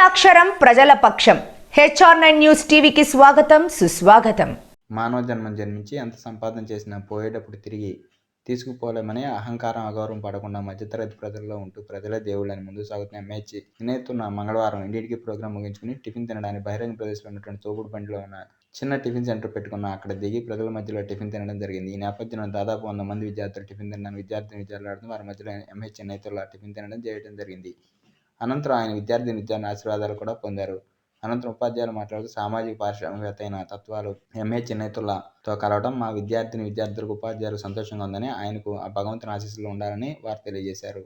అక్షరం ప్రజల పక్షం. HR9 న్యూస్ టీవీకి స్వాగతం, సుస్వాగతం. మానవ జన్మం జన్మించి ఎంత సంపాదన చేసినా పోయేటప్పుడు తిరిగి తీసుకుపోలేమని అహంకారం అగౌరవం పడకుండా మధ్యతరగతి ప్రజల్లో ఉంటూ ప్రజలే దేవుళ్ళని ముందుకు సాగుతున్న MH వినేతున్న మంగళవారం ఇంటింటికి ప్రోగ్రాం ముగించుకుని టిఫిన్ తినడానికి బహిరంగ ప్రదేశంలో ఉన్నటువంటి తోపుడు బండిలో ఉన్న చిన్న టిఫిన్ సెంటర్ పెట్టుకున్న అక్కడ దిగి ప్రజల మధ్యలో టిఫిన్ తినడం జరిగింది. ఈ నేపథ్యంలో దాదాపు 100 మంది విద్యార్థులు టిఫిన్ తినడానికి విద్యార్థులు ఆడుతూ వారి మధ్యలో MH నేతల టిఫిన్ తినడం చేయడం జరిగింది. అనంతరం ఆయన విద్యార్థిని ఆశీర్వాదాలు కూడా పొందారు. అనంతరం ఉపాధ్యాయులు మాట్లాడుతూ సామాజిక పారిశ్రామికవేత్త అయిన తత్వాలు MH నేతలతో కలవడం మా విద్యార్థులకు ఉపాధ్యాయులకు సంతోషంగా ఉందని, ఆయనకు ఆ భగవంతుని ఆశీస్సులు ఉండాలని వారు తెలియజేశారు.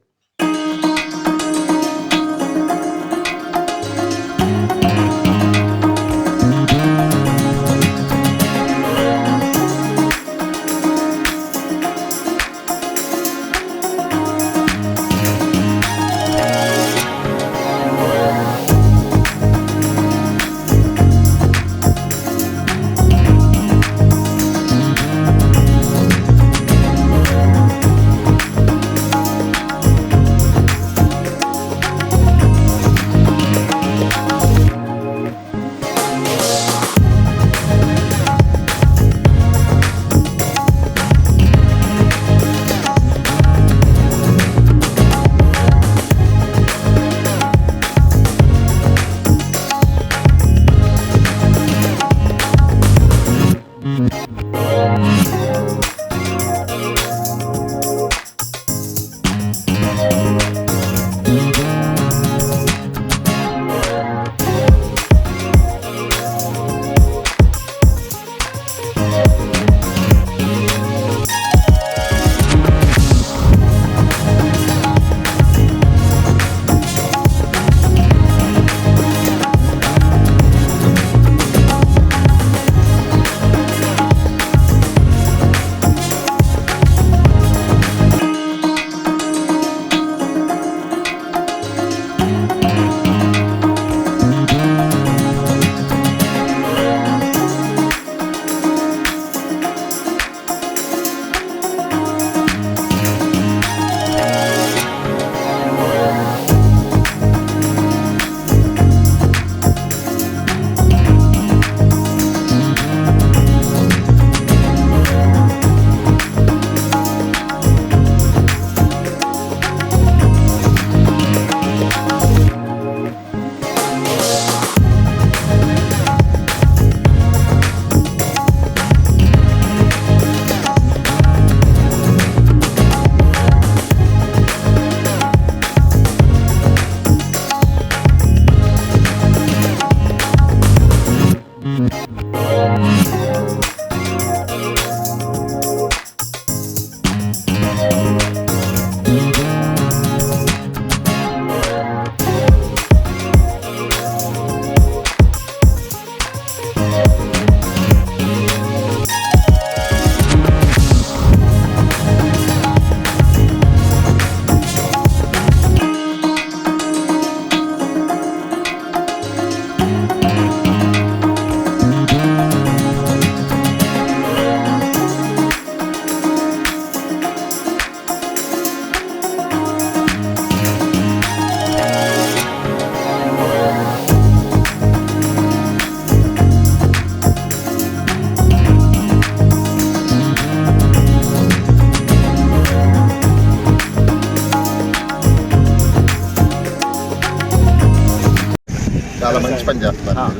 చాలా మంచి పని చేస్తున్నారు.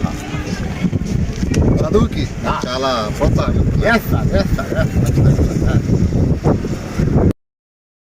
చదువుకి చాలా ప్రోత్సాహం.